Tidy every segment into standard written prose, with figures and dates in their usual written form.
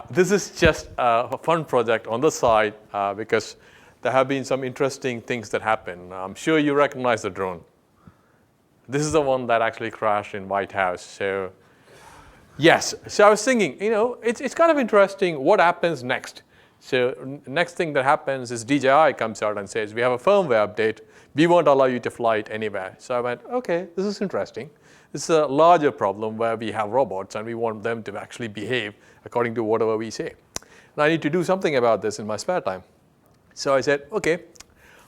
This is just a fun project on the side because there have been some interesting things that happen. I'm sure you recognize the drone. This is the one that actually crashed in White House. So yes, so I was thinking, it's kind of interesting what happens next. So next thing that happens is DJI comes out and says, we have a firmware update. We won't allow you to fly it anywhere. So I went, okay, this is interesting. This is a larger problem where we have robots and we want them to actually behave according to whatever we say. And I need to do something about this in my spare time. So I said, okay,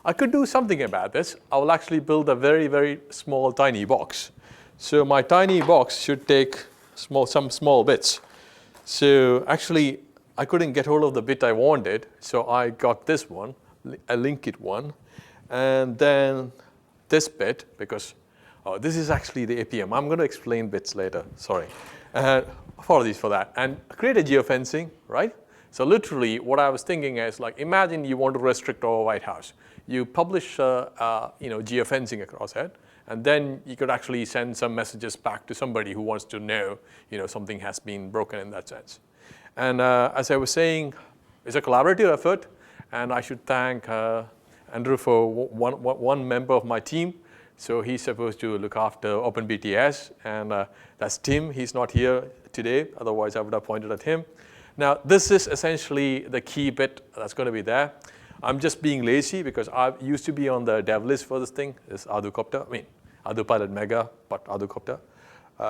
I could do something about this. I will actually build a very, very small, tiny box. So my tiny box should take some small bits. So actually, I couldn't get hold of the bit I wanted, so I got this one, a linked one, and then this bit, because this is actually the APM. I'm going to explain bits later, sorry. Apologies for that. And create a geofencing, right? So literally, what I was thinking is, like, imagine you want to restrict our White House. You publish geofencing across it, and then you could actually send some messages back to somebody who wants to know, something has been broken in that sense. And as I was saying, it's a collaborative effort, and I should thank Andrew for one member of my team. So he's supposed to look after OpenBTS, and that's Tim. He's not here today, otherwise I would have pointed at him. Now, this is essentially the key bit that's going to be there. I'm just being lazy because I used to be on the dev list for this thing, this Autopilot Mega, but Autocopter.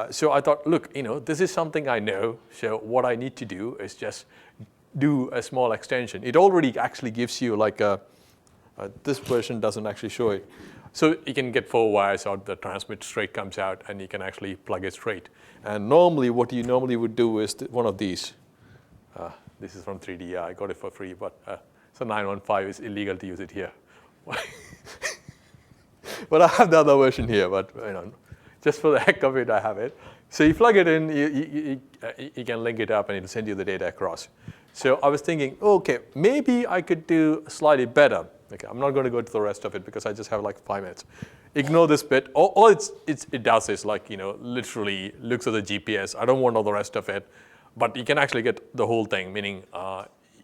So I thought, look, this is something I know, so what I need to do is just do a small extension. It already actually gives you like this version doesn't actually show it. So you can get 4 wires out, the transmit straight comes out, and you can actually plug it straight. And normally, what you normally would do is one of these. This is from 3D, I got it for free, but so 915 is illegal to use it here. But I have the other version here, but just for the heck of it, I have it. So you plug it in, you can link it up, and it'll send you the data across. So I was thinking, okay, maybe I could do slightly better. Okay, I'm not going to go to the rest of it because I just have like 5 minutes. Ignore this bit. All it does is literally looks at the GPS. I don't want all the rest of it, but you can actually get the whole thing, meaning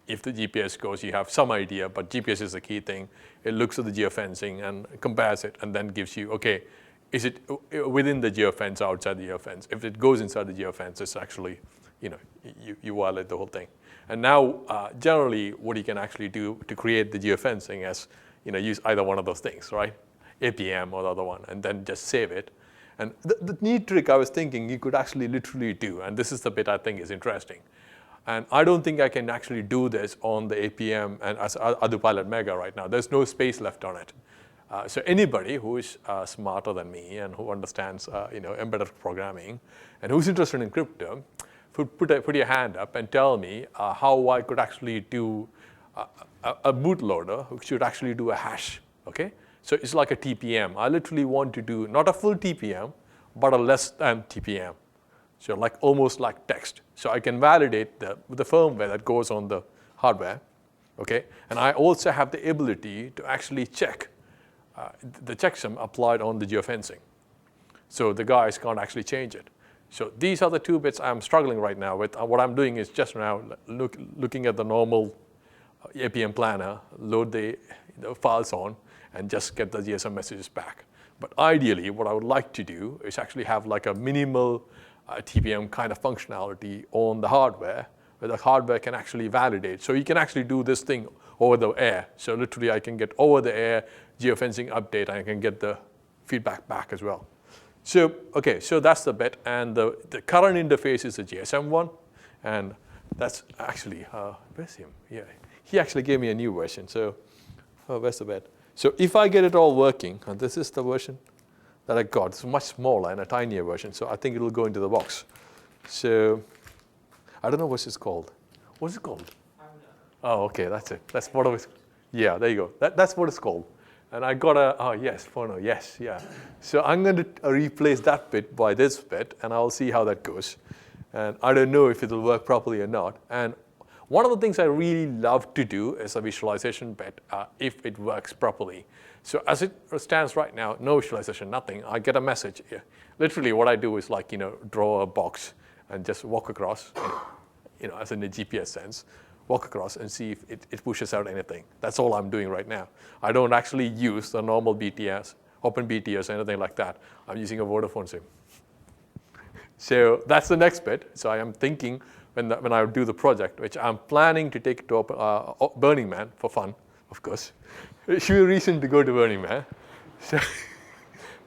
if the GPS goes, you have some idea, but GPS is the key thing. It looks at the geofencing and compares it, and then gives you, okay, is it within the geofence, outside the geofence? If it goes inside the geofence, it's actually, you violate the whole thing. And now, generally, what you can actually do to create the geofencing is, use either one of those things, right? APM or the other one, and then just save it. And the neat trick I was thinking you could actually literally do, and this is the bit I think is interesting. And I don't think I can actually do this on the APM and as Autopilot Mega right now. There's no space left on it. So anybody who is smarter than me and who understands embedded programming and who's interested in crypto, put your hand up and tell me how I could actually do a bootloader who should actually do a hash. Okay, so it's like a TPM. I literally want to do not a full TPM, but a less than TPM. So almost like text. So I can validate the firmware that goes on the hardware. Okay, and I also have the ability to actually check the checksum applied on the geofencing. So the guys can't actually change it. So these are the 2 bits I'm struggling right now with. What I'm doing is just now looking at the normal APM planner, load the files on, and just get the GSM messages back. But ideally, what I would like to do is actually have like a minimal TPM kind of functionality on the hardware, where the hardware can actually validate. So you can actually do this thing over the air. So literally, I can get over the air geofencing update, and I can get the feedback back as well. So, okay, so that's the bit, and the current interface is the GSM one, and that's actually, where's him? Yeah, he actually gave me a new version, so where's the bit? So if I get it all working, and this is the version that I got, it's much smaller and a tinier version, so I think it'll go into the box. So, I don't know what it's called. What's it called? Oh, okay, that's it. That's what it was. Yeah, there you go. That's what it's called. And I got Phono, yes, yeah. So I'm going to replace that bit by this bit, and I'll see how that goes. And I don't know if it'll work properly or not. And one of the things I really love to do is a visualization bit, if it works properly. So as it stands right now, no visualization, nothing. I get a message here. Literally what I do is draw a box and just walk across. as in a GPS sense, walk across and see if it pushes out anything. That's all I'm doing right now. I don't actually use the normal BTS, open BTS, or anything like that. I'm using a Vodafone SIM. So that's the next bit. So I am thinking when I do the project, which I'm planning to take it to Burning Man for fun, of course. It should be a reason to go to Burning Man.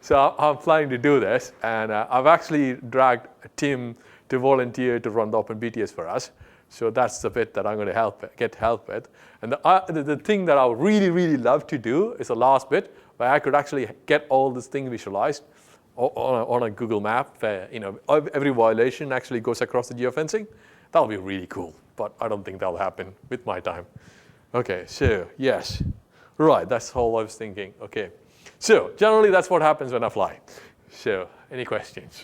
So I'm planning to do this, and I've actually dragged Tim to volunteer to run the Open BTS for us. So that's the bit that I'm going to get help with. And the thing that I would really, really love to do is the last bit, where I could actually get all this thing visualized on a Google map, where every violation actually goes across the geofencing. That would be really cool, but I don't think that'll happen with my time. Okay, so yes, right, that's all I was thinking. Okay, so generally that's what happens when I fly. So any questions?